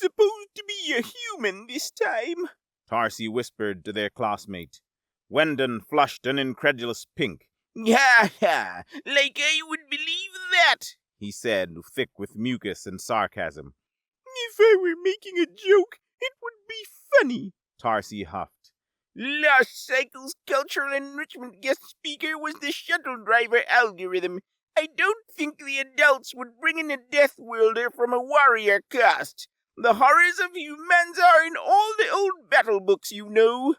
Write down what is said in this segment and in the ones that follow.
supposed to be a human this time," Tarsi whispered to their classmate. Wendon flushed an incredulous pink. "Ha ha! Like I would believe that," he said, thick with mucus and sarcasm. "If I were making a joke, it would be funny," Tarsi huffed. "Lost Cycle's cultural enrichment guest speaker was the shuttle driver algorithm. I don't think the adults would bring in a Deathworlder from a warrior caste. The horrors of humans are in all the old battle books, you know."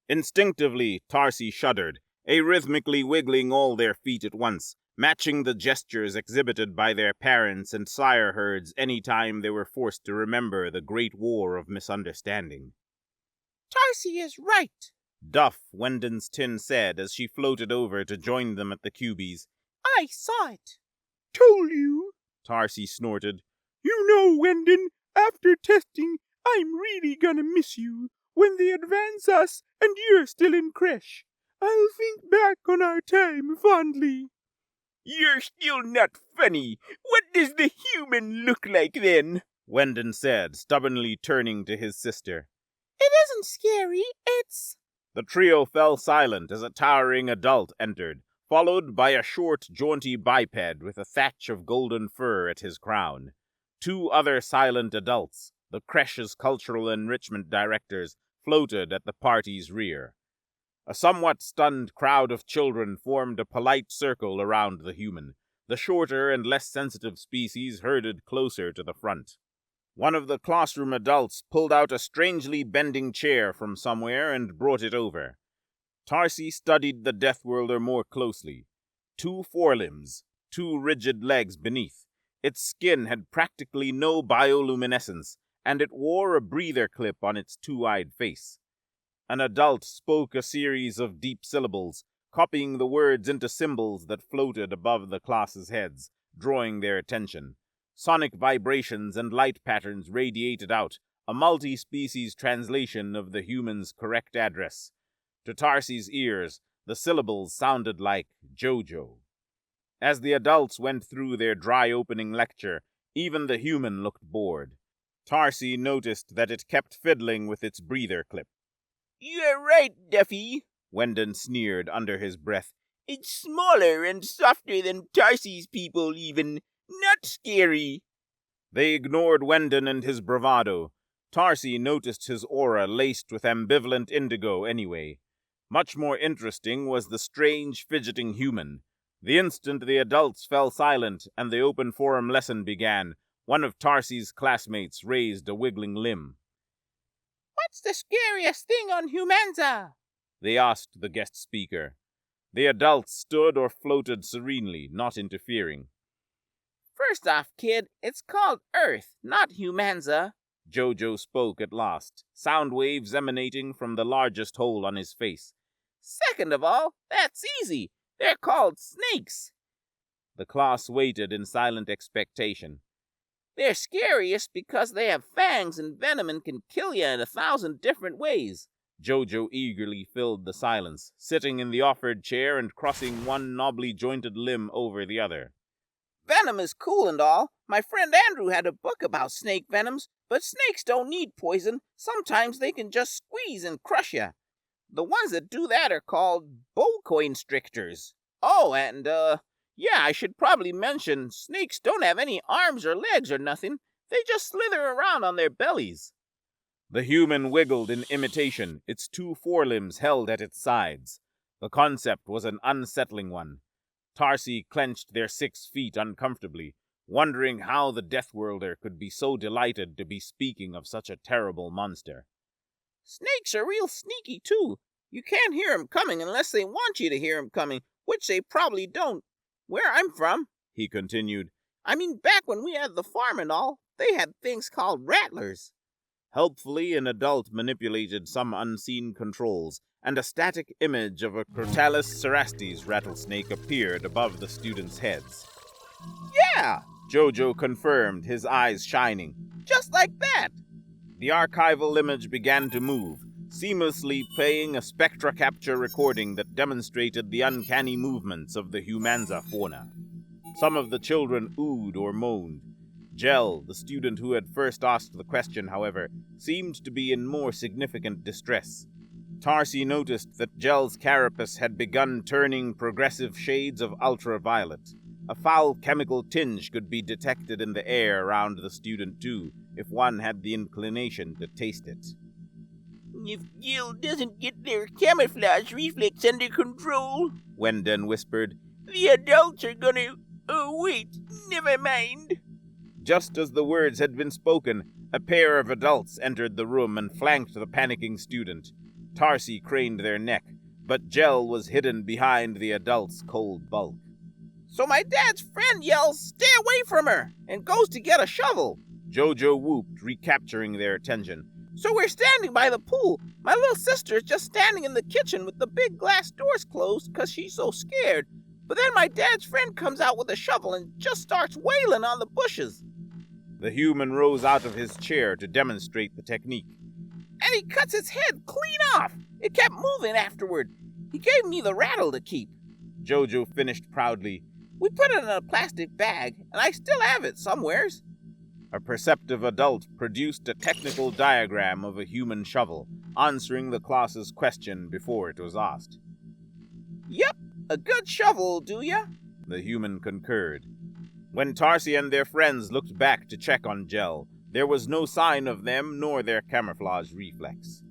Instinctively, Tarsi shuddered, arrhythmically wiggling all their feet at once, matching the gestures exhibited by their parents and sire herds any time they were forced to remember the Great War of Misunderstanding. "Tarsi is right," Duff, Wendon's tin, said as she floated over to join them at the cubies. "I saw it." "Told you," Tarsi snorted. "You know, Wendon, after testing, I'm really gonna miss you when they advance us and you're still in creche. I'll think back on our time fondly." "You're still not funny. What does the human look like then?" Wendon said, stubbornly turning to his sister. "It isn't scary, it's—" The trio fell silent as a towering adult entered, followed by a short, jaunty biped with a thatch of golden fur at his crown. 2 other silent adults, the creche's cultural enrichment directors, floated at the party's rear. A somewhat stunned crowd of children formed a polite circle around the human. The shorter and less sensitive species herded closer to the front. One of the classroom adults pulled out a strangely bending chair from somewhere and brought it over. Tarsi studied the Deathworlder more closely. 2 forelimbs, 2 rigid legs beneath. Its skin had practically no bioluminescence, and it wore a breather clip on its 2-eyed face. An adult spoke a series of deep syllables, copying the words into symbols that floated above the class's heads, drawing their attention. Sonic vibrations and light patterns radiated out, a multi-species translation of the human's correct address. To Tarsi's ears, the syllables sounded like Jojo. As the adults went through their dry opening lecture, even the human looked bored. Tarsi noticed that it kept fiddling with its breather clip. "You're right, Duffy," Wendon sneered under his breath. "It's smaller and softer than Tarsi's people, even. Not scary." They ignored Wendon and his bravado. Tarsi noticed his aura laced with ambivalent indigo anyway. Much more interesting was the strange, fidgeting human. The instant the adults fell silent and the open forum lesson began, one of Tarsi's classmates raised a wiggling limb. "What's the scariest thing on Humanza?" they asked the guest speaker. The adults stood or floated serenely, not interfering. "First off, kid, it's called Earth, not Humanza." Jojo spoke at last, sound waves emanating from the largest hole on his face. "Second of all, that's easy. They're called snakes." The class waited in silent expectation. "They're scariest because they have fangs and venom and can kill you in 1,000 different ways." Jojo eagerly filled the silence, sitting in the offered chair and crossing one knobbly jointed limb over the other. "Venom is cool and all. My friend Andrew had a book about snake venoms, but snakes don't need poison. Sometimes they can just squeeze and crush you. The ones that do that are called boa-constrictors. Oh, and, yeah, I should probably mention, snakes don't have any arms or legs or nothing. They just slither around on their bellies." The human wiggled in imitation, its 2 forelimbs held at its sides. The concept was an unsettling one. Tarsi clenched their 6 feet uncomfortably, wondering how the Deathworlder could be so delighted to be speaking of such a terrible monster. "Snakes are real sneaky, too. You can't hear 'em coming unless they want you to hear 'em coming, which they probably don't. Where I'm from," he continued, "I mean, back when we had the farm and all, they had things called rattlers." Helpfully, an adult manipulated some unseen controls, and a static image of a Crotalus cerastes rattlesnake appeared above the students' heads. "Yeah," Jojo confirmed, his eyes shining. "Just like that." The archival image began to move, seamlessly playing a spectra capture recording that demonstrated the uncanny movements of the Humanza fauna. Some of the children oohed or moaned. Jell, the student who had first asked the question, however, seemed to be in more significant distress. Tarsi noticed that Jell's carapace had begun turning progressive shades of ultraviolet. A foul chemical tinge could be detected in the air around the student, too, if one had the inclination to taste it. If Jill doesn't get their camouflage reflex under control, Wendon whispered, the adults are gonna... Oh, wait, never mind. Just as the words had been spoken, a pair of adults entered the room and flanked the panicking student. Tarsi craned their neck, but Jell was hidden behind the adult's cold bulk. So my dad's friend yells, "Stay away from her," and goes to get a shovel. Jojo whooped, recapturing their attention. So we're standing by the pool. My little sister's just standing in the kitchen with the big glass doors closed because she's so scared. But then my dad's friend comes out with a shovel and just starts wailing on the bushes. The human rose out of his chair to demonstrate the technique. And he cuts its head clean off. It kept moving afterward. He gave me the rattle to keep. Jojo finished proudly. We put it in a plastic bag, and I still have it somewheres. A perceptive adult produced a technical diagram of a human shovel, answering the class's question before it was asked. Yep, a good shovel, do ya? The human concurred. When Tarsi and their friends looked back to check on Jell, there was no sign of them nor their camouflage reflex.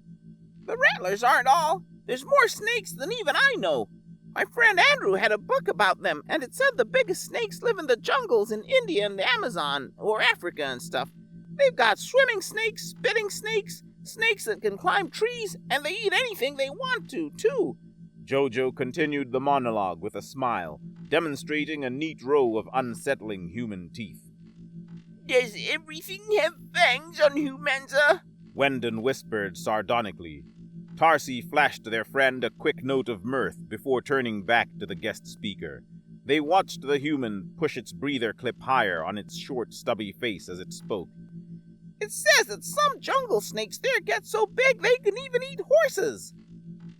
The rattlers aren't all. There's more snakes than even I know. My friend Andrew had a book about them, and it said the biggest snakes live in the jungles in India and the Amazon, or Africa and stuff. They've got swimming snakes, spitting snakes, snakes that can climb trees, and they eat anything they want to, too. Jojo continued the monologue with a smile, demonstrating a neat row of unsettling human teeth. Does everything have fangs on Humanza? Wendon whispered sardonically. Tarsi flashed their friend a quick note of mirth before turning back to the guest speaker. They watched the human push its breather clip higher on its short, stubby face as it spoke. It says that some jungle snakes there get so big they can even eat horses.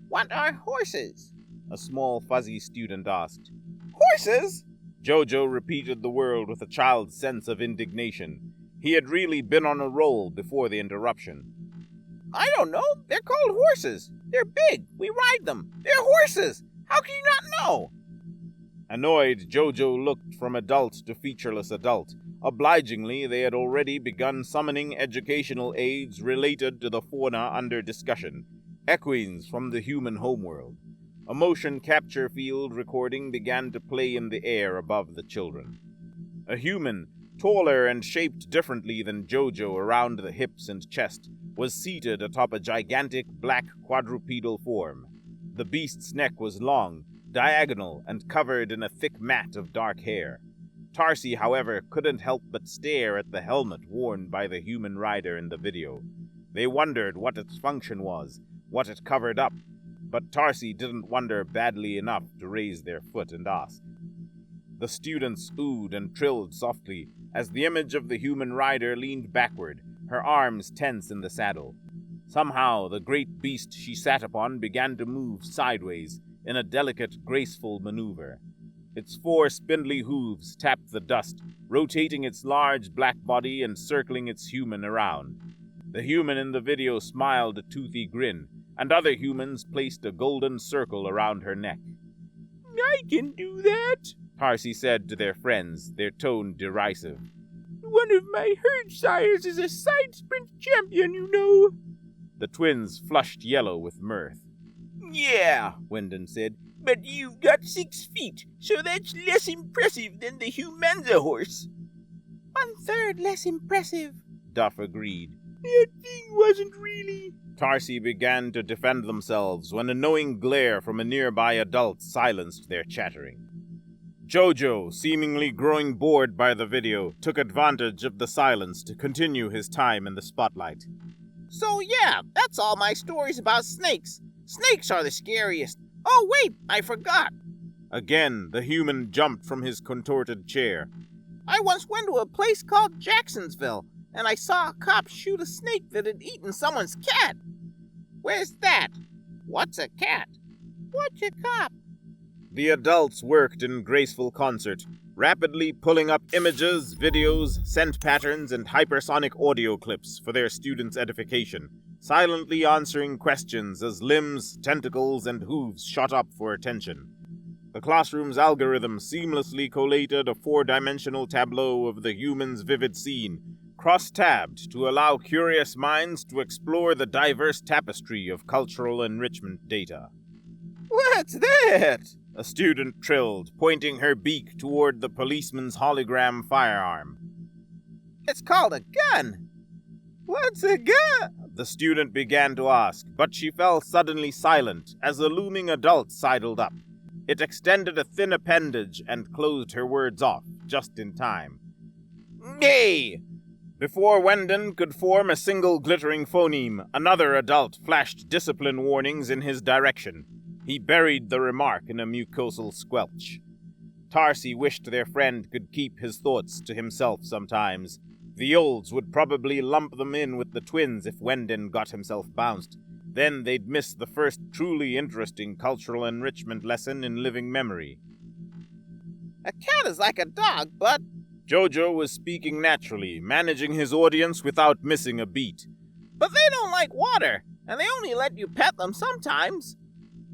What are horses? A small, fuzzy student asked. Horses? Jojo repeated the word with a child's sense of indignation. He had really been on a roll before the interruption. I don't know. They're called horses. They're big. We ride them. They're horses. How can you not know? Annoyed, Jojo looked from adult to featureless adult. Obligingly, they had already begun summoning educational aids related to the fauna under discussion. Equines from the human homeworld. A motion capture field recording began to play in the air above the children. A human, taller and shaped differently than Jojo around the hips and chest, was seated atop a gigantic black quadrupedal form. The beast's neck was long, diagonal, and covered in a thick mat of dark hair. Tarsi, however, couldn't help but stare at the helmet worn by the human rider in the video. They wondered what its function was, what it covered up, but Tarsi didn't wonder badly enough to raise their foot and ask. The students oohed and trilled softly as the image of the human rider leaned backward, her arms tense in the saddle. Somehow, the great beast she sat upon began to move sideways in a delicate, graceful maneuver. Its 4 spindly hooves tapped the dust, rotating its large black body and circling its human around. The human in the video smiled a toothy grin, and other humans placed a golden circle around her neck. I can do that, Tarsi said to their friends, their tone derisive. One of my herd sires is a side sprint champion, you know. The twins flushed yellow with mirth. Yeah, Wendon said, but you've got 6 feet, so that's less impressive than the Humanza horse. 1/3 less impressive, Duff agreed. That thing wasn't really... Tarsi began to defend themselves when a knowing glare from a nearby adult silenced their chattering. Jojo, seemingly growing bored by the video, took advantage of the silence to continue his time in the spotlight. So yeah, that's all my stories about snakes. Snakes are the scariest. Oh wait, I forgot. Again, the human jumped from his contorted chair. I once went to a place called Jacksonville, and I saw a cop shoot a snake that had eaten someone's cat. Where's that? What's a cat? What's a cop? The adults worked in graceful concert. rapidly pulling up images, videos, scent patterns, and hypersonic audio clips for their students' edification, silently answering questions as limbs, tentacles, and hooves shot up for attention. The classroom's algorithm seamlessly collated a four-dimensional tableau of the human's vivid scene, cross-tabbed to allow curious minds to explore the diverse tapestry of cultural enrichment data. What's that? A student trilled, pointing her beak toward the policeman's hologram firearm. It's called a gun. What's a gun? The student began to ask, but she fell suddenly silent as a looming adult sidled up. It extended a thin appendage and closed her words off, just in time. Nay! Before Wendon could form a single glittering phoneme, another adult flashed discipline warnings in his direction. He buried the remark in a mucosal squelch. Tarsi wished their friend could keep his thoughts to himself sometimes. The olds would probably lump them in with the twins if Wendon got himself bounced. Then they'd miss the first truly interesting cultural enrichment lesson in living memory. A cat is like a dog, but... Jojo was speaking naturally, managing his audience without missing a beat. But they don't like water, and they only let you pet them sometimes.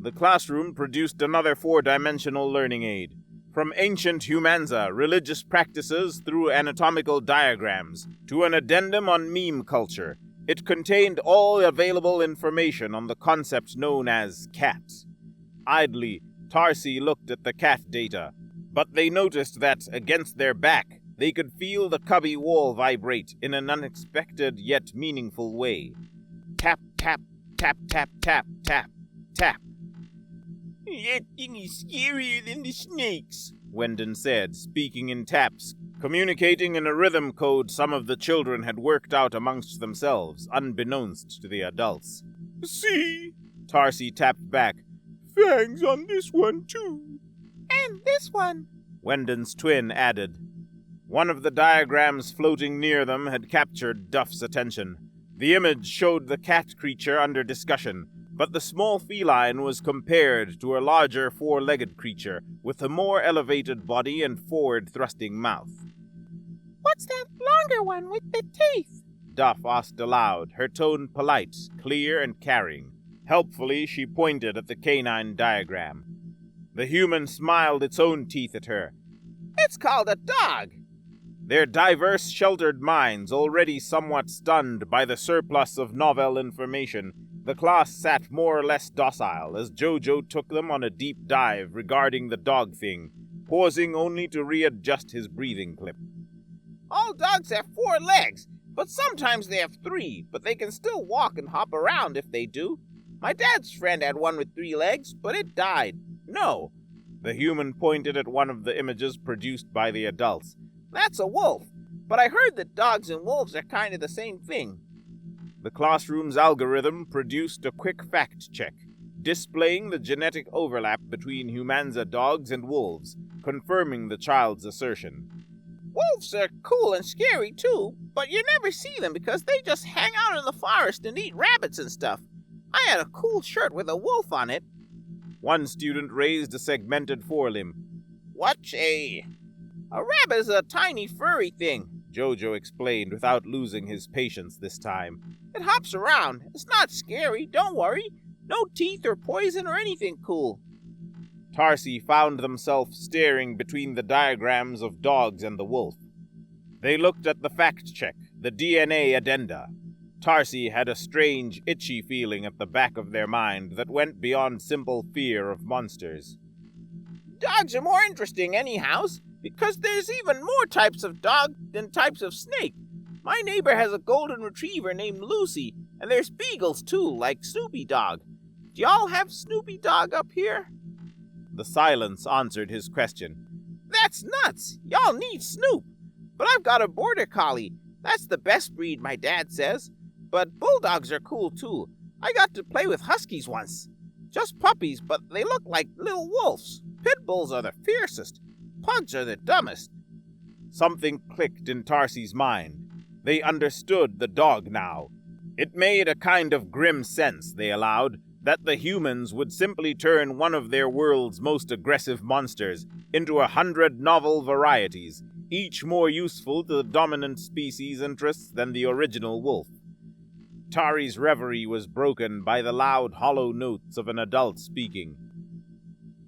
The classroom produced another four-dimensional learning aid. From ancient humanza, religious practices, through anatomical diagrams, to an addendum on meme culture, it contained all available information on the concept known as cat. Idly, Tarsi looked at the cat data, but they noticed that, against their back, they could feel the cubby wall vibrate in an unexpected yet meaningful way. Tap, tap, tap, tap, tap, tap, tap. That thing is scarier than the snakes, Wendon said, speaking in taps, communicating in a rhythm code some of the children had worked out amongst themselves, unbeknownst to the adults. See? Tarsi tapped back. Fangs on this one, too. And this one, Wendon's twin added. One of the diagrams floating near them had captured Duff's attention. The image showed the cat creature under discussion, but the small feline was compared to a larger four-legged creature with a more elevated body and forward-thrusting mouth. What's that longer one with the teeth? Duff asked aloud, her tone polite, clear, and carrying. Helpfully, she pointed at the canine diagram. The human smiled its own teeth at her. It's called a dog. Their diverse, sheltered minds already somewhat stunned by the surplus of novel information, the class sat more or less docile as Jojo took them on a deep dive regarding the dog thing, pausing only to readjust his breathing clip. All dogs have 4 legs, but sometimes they have 3, but they can still walk and hop around if they do. My dad's friend had one with 3 legs, but it died. No. The human pointed at one of the images produced by the adults. That's a wolf, but I heard that dogs and wolves are kind of the same thing. The classroom's algorithm produced a quick fact check, displaying the genetic overlap between humanza dogs and wolves, confirming the child's assertion. Wolves are cool and scary too, but you never see them because they just hang out in the forest and eat rabbits and stuff. I had a cool shirt with a wolf on it. One student raised a segmented forelimb. What's a rabbit is a tiny furry thing, Jojo explained without losing his patience this time. It hops around. It's not scary, don't worry. No teeth or poison or anything cool. Tarsi found themselves staring between the diagrams of dogs and the wolf. They looked at the fact check, the DNA addenda. Tarsi had a strange, itchy feeling at the back of their mind that went beyond simple fear of monsters. Dogs are more interesting anyhows, because there's even more types of dog than types of snake. My neighbor has a golden retriever named Lucy, and there's beagles too, like Snoopy Dog. Do y'all have Snoopy Dog up here? The silence answered his question. That's nuts! Y'all need Snoop! But I've got a border collie. That's the best breed, my dad says. But bulldogs are cool too. I got to play with huskies once. Just puppies, but they look like little wolves. Pit bulls are the fiercest. Pugs are the dumbest. Something clicked in Tarsi's mind. They understood the dog now. It made a kind of grim sense, they allowed, that the humans would simply turn one of their world's most aggressive monsters into 100 novel varieties, each more useful to the dominant species' interests than the original wolf. Tari's reverie was broken by the loud, hollow notes of an adult speaking.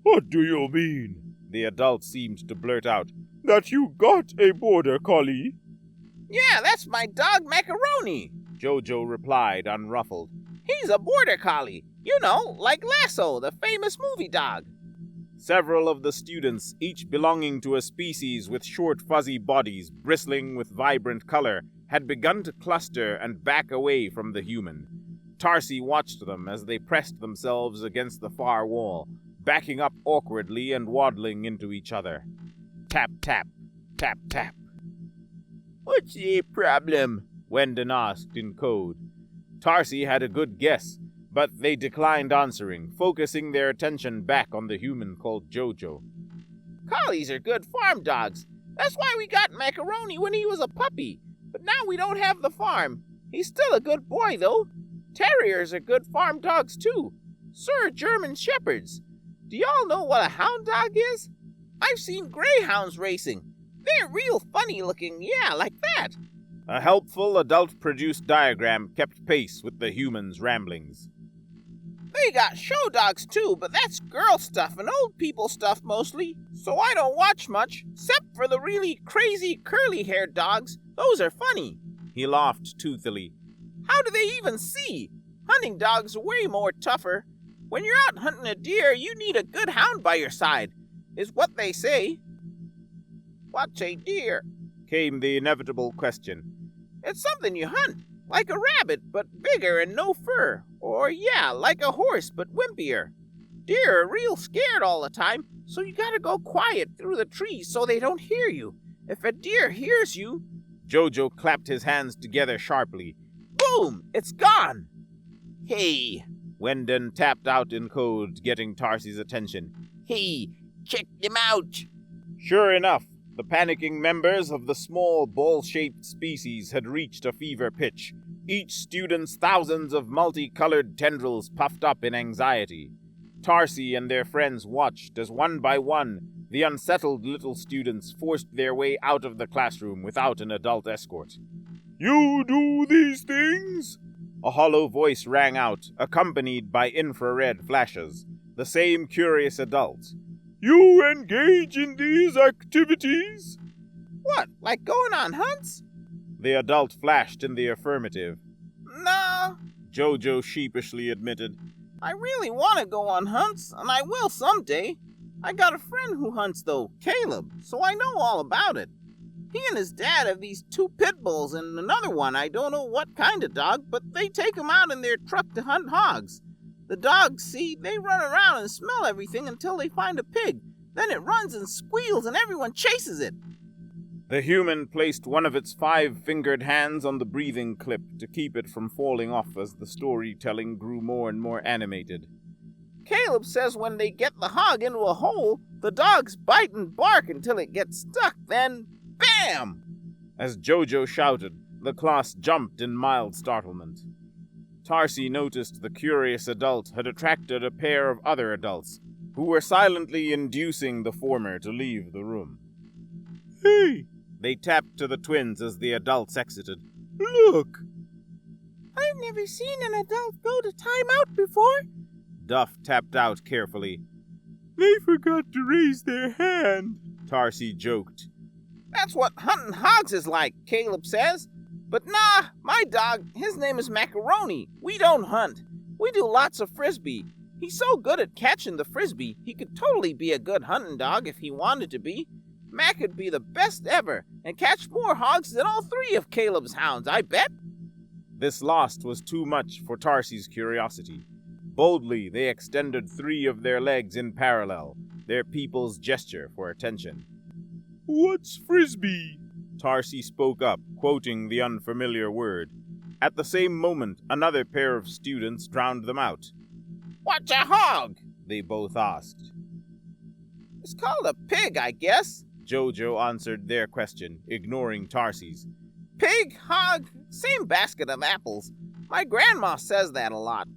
What do you mean? The adult seemed to blurt out. That you got a border collie? Yeah, that's my dog Macaroni, Jojo replied, unruffled. He's a border collie. You know, like Lasso, the famous movie dog. Several of the students, each belonging to a species with short fuzzy bodies bristling with vibrant color, had begun to cluster and back away from the human. Tarsi watched them as they pressed themselves against the far wall, backing up awkwardly and waddling into each other. Tap, tap, tap, tap. What's the problem? Wendon asked in code. Tarsi had a good guess, but they declined answering, focusing their attention back on the human called Jojo. Collies are good farm dogs. That's why we got Macaroni when he was a puppy. But now we don't have the farm. He's still a good boy, though. Terriers are good farm dogs, too. So are German Shepherds. Do y'all know what a hound dog is? I've seen greyhounds racing. They're real funny looking, yeah, like that. A helpful adult-produced diagram kept pace with the human's ramblings. They got show dogs, too, but that's girl stuff and old people stuff mostly. So I don't watch much, except for the really crazy curly-haired dogs. Those are funny. He laughed toothily. How do they even see? Hunting dogs are way more tougher. When you're out hunting a deer, you need a good hound by your side, is what they say. What's a deer? Came the inevitable question. It's something you hunt, like a rabbit, but bigger and no fur. Or, yeah, like a horse, but wimpier. Deer are real scared all the time, so you gotta go quiet through the trees so they don't hear you. If a deer hears you... Jojo clapped his hands together sharply. Boom! It's gone! Hey! Wendon tapped out in code, getting Tarsi's attention. Hey! Check them out! Sure enough, the panicking members of the small ball-shaped species had reached a fever pitch, each student's thousands of multicolored tendrils puffed up in anxiety. Tarsi and their friends watched as one by one the unsettled little students forced their way out of the classroom without an adult escort. You do these things? A hollow voice rang out, accompanied by infrared flashes. The same curious adult. You engage in these activities? What, like going on hunts? The adult flashed in the affirmative. No, Jojo sheepishly admitted. I really want to go on hunts, and I will someday. I got a friend who hunts, though, Caleb, so I know all about it. He and his dad have these 2 pit bulls and another one, I don't know what kind of dog, but they take 'em out in their truck to hunt hogs. The dogs, see, they run around and smell everything until they find a pig. Then it runs and squeals and everyone chases it. The human placed one of its 5-fingered hands on the breathing clip to keep it from falling off as the storytelling grew more and more animated. Caleb says when they get the hog into a hole, the dogs bite and bark until it gets stuck, then bam! As Jojo shouted, the class jumped in mild startlement. Tarsi noticed the curious adult had attracted a pair of other adults, who were silently inducing the former to leave the room. Hey! They tapped to the twins as the adults exited. Look! I've never seen an adult go to time out before. Duff tapped out carefully. They forgot to raise their hand, Tarsi joked. That's what hunting hogs is like, Caleb says. But nah, my dog, his name is Macaroni. We don't hunt. We do lots of frisbee. He's so good at catching the frisbee, he could totally be a good hunting dog if he wanted to be. Mac could be the best ever and catch more hogs than all 3 of Caleb's hounds, I bet. This last was too much for Tarsi's curiosity. Boldly, they extended 3 of their legs in parallel, their people's gesture for attention. What's frisbee? Tarsi spoke up, quoting the unfamiliar word. At the same moment, another pair of students drowned them out. What's a hog? They both asked. It's called a pig, I guess. Jojo answered their question, ignoring Tarsi's. Pig, hog, same basket of apples. My grandma says that a lot.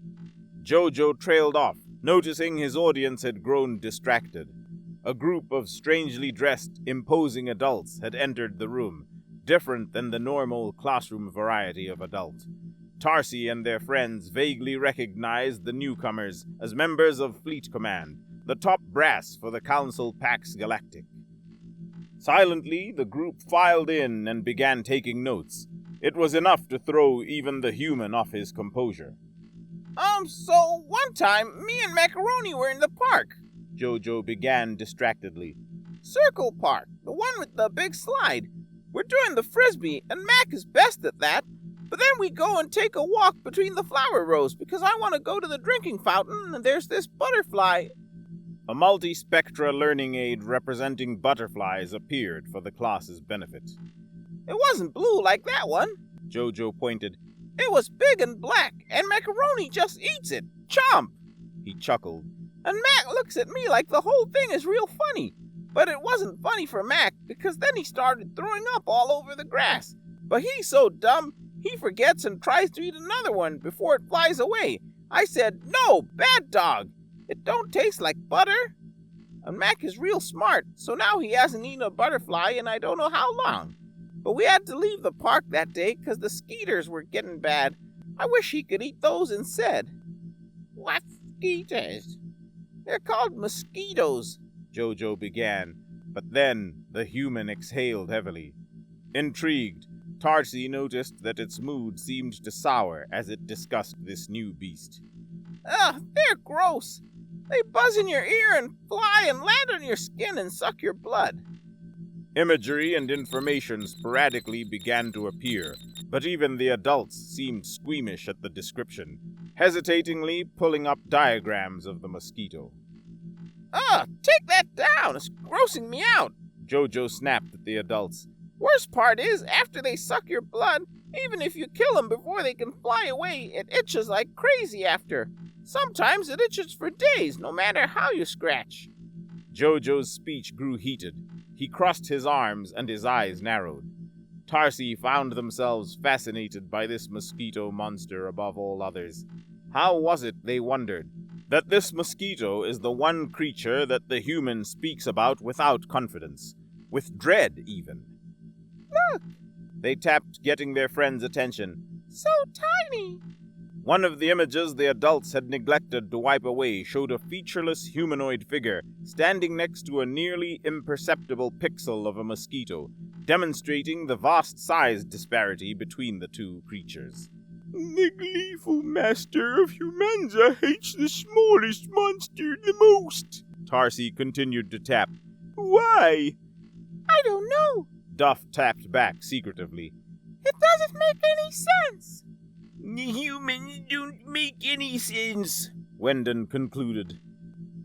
Jojo trailed off, noticing his audience had grown distracted. A group of strangely dressed, imposing adults had entered the room, different than the normal classroom variety of adult. Tarsi and their friends vaguely recognized the newcomers as members of Fleet Command, the top brass for the Council Pax Galactic. Silently, the group filed in and began taking notes. It was enough to throw even the human off his composure. So one time, me and Macaroni were in the park. Jojo began distractedly. Circle Park, the one with the big slide. We're doing the frisbee, and Mac is best at that. But then we go and take a walk between the flower rows because I want to go to the drinking fountain, and there's this butterfly. A multi-spectra learning aid representing butterflies appeared for the class's benefit. It wasn't blue like that one, Jojo pointed. It was big and black, and Macaroni just eats it. Chomp! He chuckled. And Mac looks at me like the whole thing is real funny. But it wasn't funny for Mac, because then he started throwing up all over the grass. But he's so dumb, he forgets and tries to eat another one before it flies away. I said, "No, bad dog. It don't taste like butter." And Mac is real smart, so now he hasn't eaten a butterfly in I don't know how long. But we had to leave the park that day because the skeeters were getting bad. I wish he could eat those instead. What skeeters? They're called mosquitoes, Jojo began, but then the human exhaled heavily. Intrigued, Tarsi noticed that its mood seemed to sour as it discussed this new beast. Ugh, they're gross. They buzz in your ear and fly and land on your skin and suck your blood. Imagery and information sporadically began to appear, but even the adults seemed squeamish at the description, hesitatingly pulling up diagrams of the mosquito. Take that down. It's grossing me out, Jojo snapped at the adults. Worst part is, after they suck your blood, even if you kill them before they can fly away, it itches like crazy after. Sometimes it itches for days, no matter how you scratch. Jojo's speech grew heated. He crossed his arms and his eyes narrowed. Tarsi found themselves fascinated by this mosquito monster above all others. How was it, they wondered, that this mosquito is the one creature that the human speaks about without confidence, with dread even? Look! They tapped, getting their friends' attention. So tiny! One of the images the adults had neglected to wipe away showed a featureless humanoid figure standing next to a nearly imperceptible pixel of a mosquito, demonstrating the vast size disparity between the two creatures. The gleeful master of Humanza hates the smallest monster the most, Tarsi continued to tap. Why? I don't know, Duff tapped back secretively. It doesn't make any sense. The humans don't make any sense, Wendon concluded.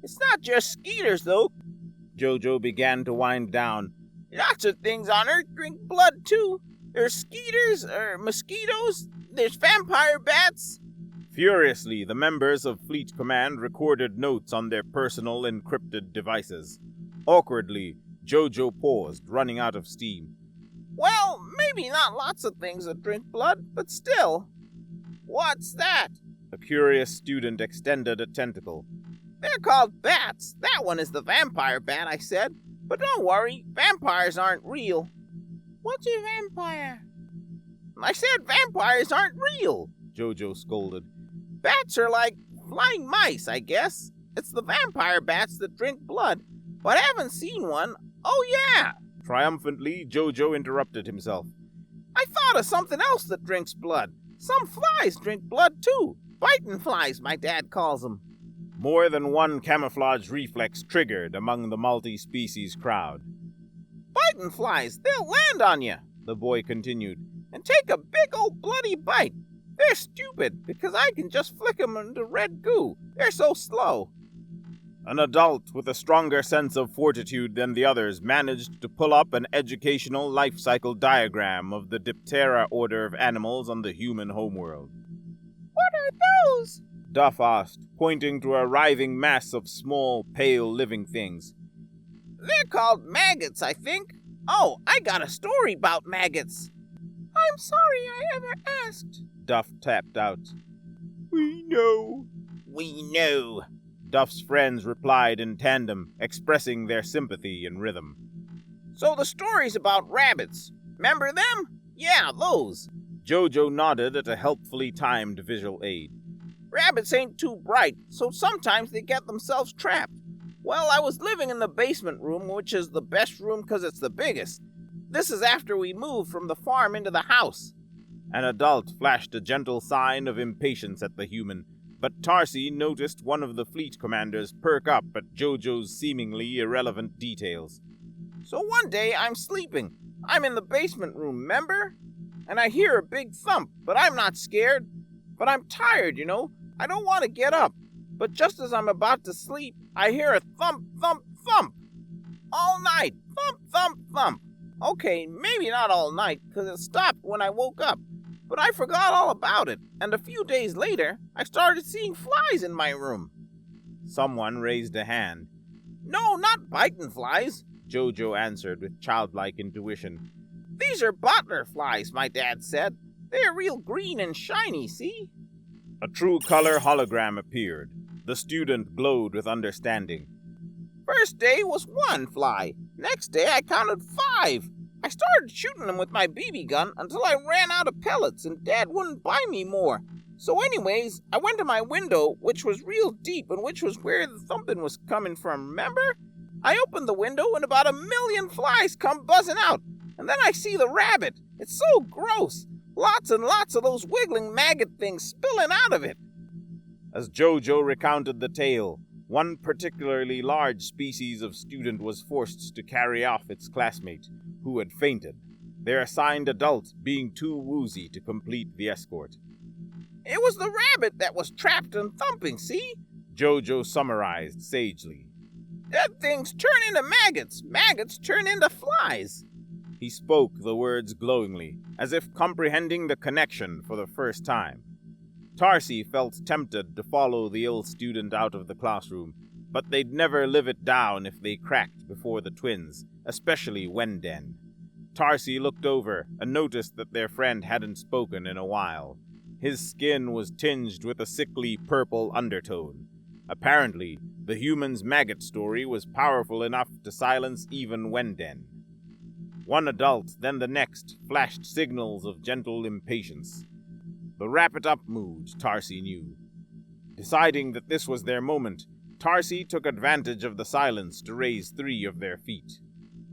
It's not just skeeters, though. Jojo began to wind down. Lots of things on Earth drink blood, too. There's skeeters, mosquitoes, there's vampire bats. Furiously, the members of Fleet Command recorded notes on their personal encrypted devices. Awkwardly, Jojo paused, running out of steam. Well, maybe not lots of things that drink blood, but still. What's that? A curious student extended a tentacle. They're called bats. That one is the vampire bat, I said. But don't worry, vampires aren't real. What's a vampire? I said vampires aren't real, Jojo scolded. Bats are like flying mice, I guess. It's the vampire bats that drink blood, but I haven't seen one. Oh, yeah! Triumphantly, Jojo interrupted himself. I thought of something else that drinks blood. Some flies drink blood, too. Biting flies, my dad calls them. More than one camouflage reflex triggered among the multi-species crowd. Biting flies, they'll land on you, the boy continued, and take a big old bloody bite. They're stupid, because I can just flick them into red goo. They're so slow. An adult with a stronger sense of fortitude than the others managed to pull up an educational life cycle diagram of the Diptera order of animals on the human homeworld. What are those? Duff asked, pointing to a writhing mass of small, pale living things. They're called maggots, I think. Oh, I got a story about maggots. I'm sorry I ever asked, Duff tapped out. We know. We know, Duff's friends replied in tandem, expressing their sympathy in rhythm. So the story's about rabbits. Remember them? Yeah, those. Jojo nodded at a helpfully timed visual aid. Rabbits ain't too bright, so sometimes they get themselves trapped. Well, I was living in the basement room, which is the best room 'cause it's the biggest. This is after we moved from the farm into the house. An adult flashed a gentle sign of impatience at the human, but Tarsi noticed one of the fleet commanders perk up at Jojo's seemingly irrelevant details. So one day I'm sleeping. I'm in the basement room, remember? And I hear a big thump, but I'm not scared. But I'm tired, you know. I don't want to get up. But just as I'm about to sleep, I hear a thump, thump, thump. All night. Thump, thump, thump. Okay, maybe not all night, 'cause it stopped when I woke up. But I forgot all about it, and a few days later, I started seeing flies in my room. Someone raised a hand. No, not biting flies, Jojo answered with childlike intuition. These are bottler flies, my dad said. They're real green and shiny, see? A true color hologram appeared. The student glowed with understanding. First day was 1 fly. Next day I counted 5. I started shooting them with my BB gun until I ran out of pellets and Dad wouldn't buy me more. So anyways, I went to my window, which was real deep and which was where the thumping was coming from, remember? I opened the window and about 1,000,000 flies come buzzing out. And then I see the rabbit. It's so gross. Lots and lots of those wiggling maggot things spilling out of it. As Jojo recounted the tale, one particularly large species of student was forced to carry off its classmate, who had fainted, their assigned adult being too woozy to complete the escort. It was the rabbit that was trapped and thumping, see? Jojo summarized sagely. Dead things turn into maggots. Maggots turn into flies. He spoke the words glowingly, as if comprehending the connection for the first time. Tarsi felt tempted to follow the ill student out of the classroom, but they'd never live it down if they cracked before the twins, especially Wenden. Tarsi looked over and noticed that their friend hadn't spoken in a while. His skin was tinged with a sickly purple undertone. Apparently, the human's maggot story was powerful enough to silence even Wenden. One adult, then the next, flashed signals of gentle impatience. The wrap-it-up mood, Tarsi knew. Deciding that this was their moment, Tarsi took advantage of the silence to raise 3 of their feet.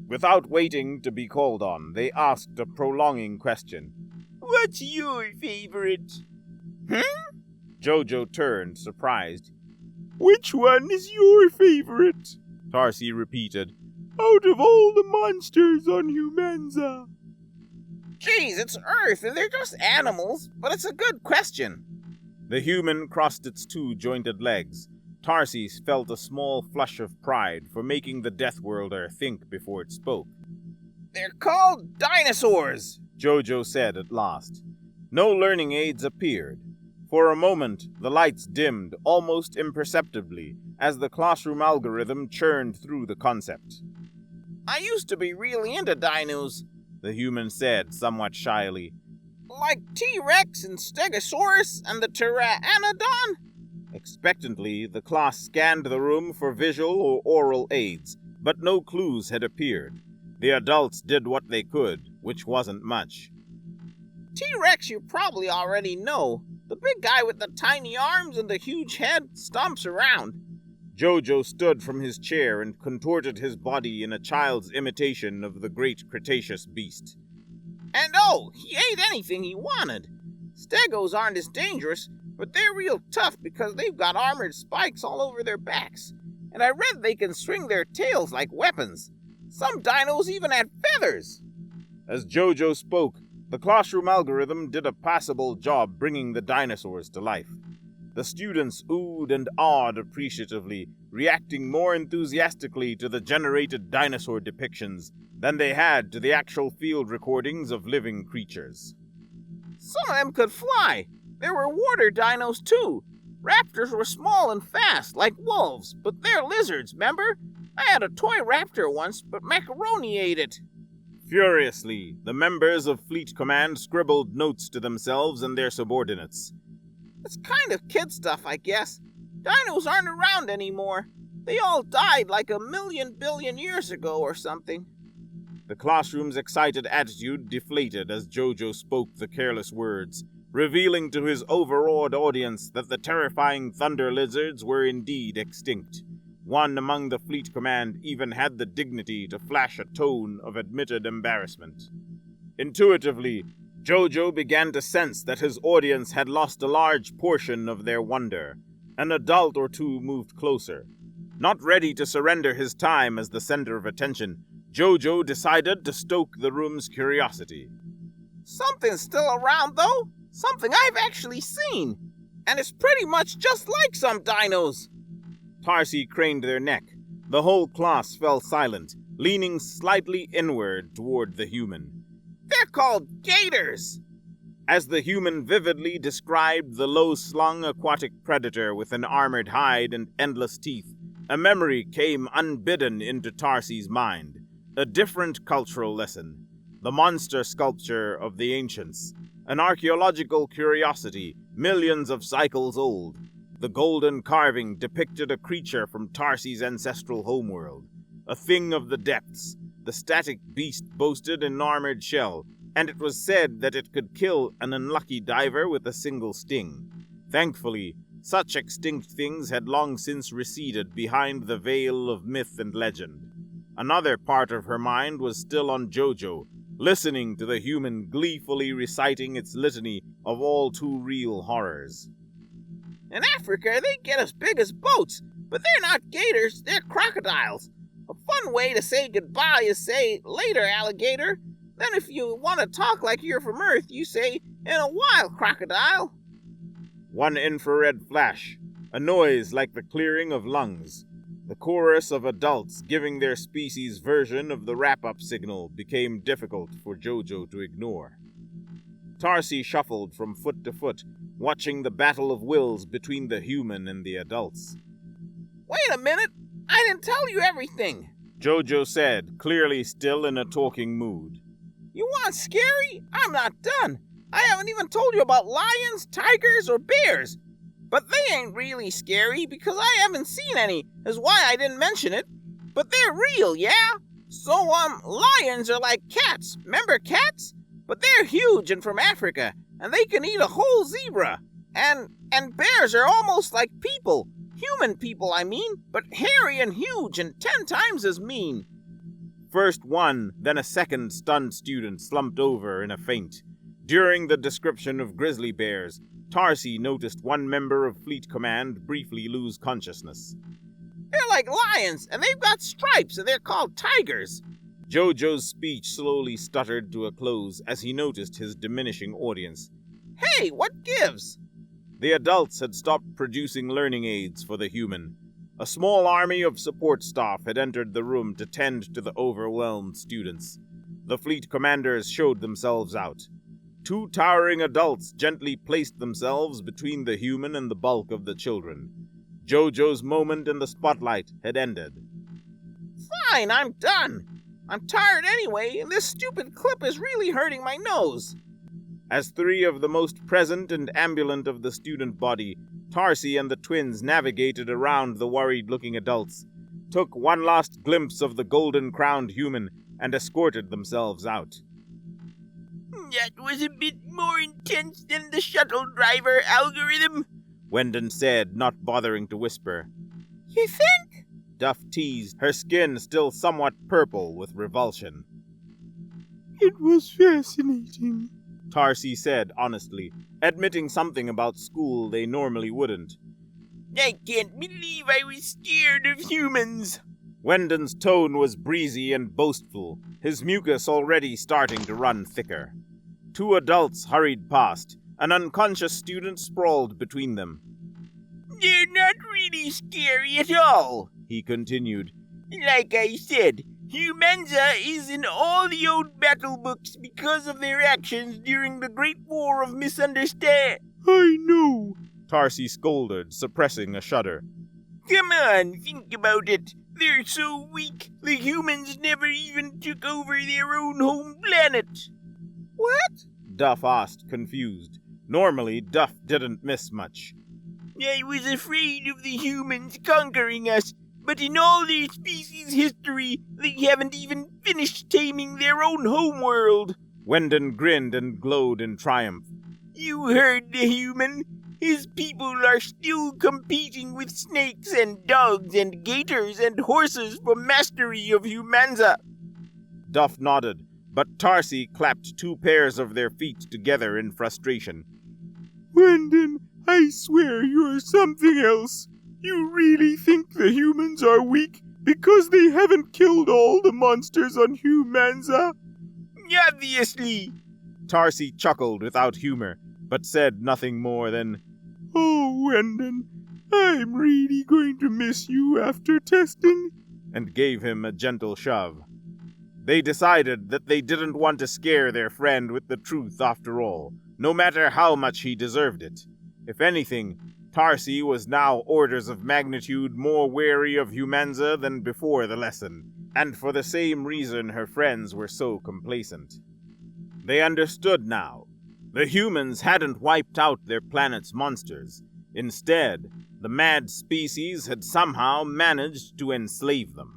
Without waiting to be called on, they asked a prolonging question. What's your favorite? Jojo turned, surprised. Which one is your favorite? Tarsi repeated. Out of all the monsters on Humanza. Geez, it's Earth, and they're just animals, but it's a good question. The human crossed its 2-jointed legs. Tarsi felt a small flush of pride for making the Deathworlder think before it spoke. They're called dinosaurs, Jojo said at last. No learning aids appeared. For a moment, the lights dimmed almost imperceptibly as the classroom algorithm churned through the concept. I used to be really into dinos, the human said somewhat shyly. Like T-Rex and Stegosaurus and the Pteranodon? Expectantly, the class scanned the room for visual or oral aids, but no clues had appeared. The adults did what they could, which wasn't much. T-Rex you probably already know. The big guy with the tiny arms and the huge head stomps around. Jojo stood from his chair and contorted his body in a child's imitation of the great Cretaceous beast. And oh, he ate anything he wanted. Stegos aren't as dangerous, but they're real tough because they've got armored spikes all over their backs. And I read they can swing their tails like weapons. Some dinos even had feathers. As Jojo spoke, the classroom algorithm did a passable job bringing the dinosaurs to life. The students oohed and awed appreciatively, reacting more enthusiastically to the generated dinosaur depictions than they had to the actual field recordings of living creatures. Some of them could fly. There were water dinos too. Raptors were small and fast, like wolves, but they're lizards, remember? I had a toy raptor once, but Macaroni ate it. Furiously, the members of Fleet Command scribbled notes to themselves and their subordinates. It's kind of kid stuff, I guess. Dinos aren't around anymore. They all died like 1,000,000,000,000 years ago or something. The classroom's excited attitude deflated as Jojo spoke the careless words, revealing to his overawed audience that the terrifying thunder lizards were indeed extinct. One among the fleet command even had the dignity to flash a tone of admitted embarrassment. Intuitively, Jojo began to sense that his audience had lost a large portion of their wonder. An adult or two moved closer. Not ready to surrender his time as the center of attention, Jojo decided to stoke the room's curiosity. Something's still around, though. Something I've actually seen. And it's pretty much just like some dinos. Tarsi craned their neck. The whole class fell silent, leaning slightly inward toward the human. They're called gators. As the human vividly described the low-slung aquatic predator with an armored hide and endless teeth, a memory came unbidden into Tarsi's mind. A different cultural lesson. The monster sculpture of the ancients. An archaeological curiosity, millions of cycles old. The golden carving depicted a creature from Tarsi's ancestral homeworld. A thing of the depths. The static beast boasted an armored shell, and it was said that it could kill an unlucky diver with a single sting. Thankfully, such extinct things had long since receded behind the veil of myth and legend. Another part of her mind was still on Jojo, listening to the human gleefully reciting its litany of all too real horrors. In Africa, they get as big as boats, but they're not gators, they're crocodiles. A fun way to say goodbye is say, later, alligator. Then if you want to talk like you're from Earth, you say, in a while, crocodile. One infrared flash, a noise like the clearing of lungs. The chorus of adults giving their species' version of the wrap-up signal became difficult for Jojo to ignore. Tarsi shuffled from foot to foot, watching the battle of wills between the human and the adults. Wait a minute! I didn't tell you everything! Jojo said, clearly still in a talking mood. You want scary? I'm not done. I haven't even told you about lions, tigers, or bears. But they ain't really scary because I haven't seen any, is why I didn't mention it. But they're real, yeah? So, lions are like cats. Remember cats? But they're huge and from Africa, and they can eat a whole zebra. And bears are almost like people. Human people, I mean, but hairy and huge and 10 times as mean. First one, then a second stunned student slumped over in a faint. During the description of grizzly bears, Tarsi noticed one member of Fleet Command briefly lose consciousness. They're like lions, and they've got stripes, and they're called tigers. Jojo's speech slowly stuttered to a close as he noticed his diminishing audience. Hey, what gives? The adults had stopped producing learning aids for the human. A small army of support staff had entered the room to tend to the overwhelmed students. The fleet commanders showed themselves out. 2 towering adults gently placed themselves between the human and the bulk of the children. Jojo's moment in the spotlight had ended. Fine, I'm done. I'm tired anyway, and this stupid clip is really hurting my nose. As 3 of the most present and ambulant of the student body, Tarsi and the twins navigated around the worried-looking adults, took one last glimpse of the golden-crowned human, and escorted themselves out. That was a bit more intense than the shuttle driver algorithm, Wendon said, not bothering to whisper. You think? Duff teased, her skin still somewhat purple with revulsion. It was fascinating, Tarsi said honestly, admitting something about school they normally wouldn't. I can't believe I was scared of humans. Wendon's tone was breezy and boastful, his mucus already starting to run thicker. 2 adults hurried past, an unconscious student sprawled between them. They're not really scary at all, he continued. Like I said, Humanza is in all the old battle books because of their actions during the Great War of Misunderstand. I know, Tarsi scolded, suppressing a shudder. Come on, think about it. They're so weak, the humans never even took over their own home planet. What? Duff asked, confused. Normally, Duff didn't miss much. I was afraid of the humans conquering us, but in all their species history, they haven't even finished taming their own homeworld. Wendon grinned and glowed in triumph. You heard the human. His people are still competing with snakes and dogs and gators and horses for mastery of Humanza. Duff nodded, but Tarsi clapped 2 pairs of their feet together in frustration. Wendon, I swear you're something else. You really think the humans are weak because they haven't killed all the monsters on Humanza? Obviously. Tarsi chuckled without humor, but said nothing more than, Oh, Wendon, I'm really going to miss you after testing, and gave him a gentle shove. They decided that they didn't want to scare their friend with the truth after all, no matter how much he deserved it. If anything, Tarsi was now orders of magnitude more wary of Humanza than before the lesson, and for the same reason her friends were so complacent. They understood now. The humans hadn't wiped out their planet's monsters. Instead, the mad species had somehow managed to enslave them.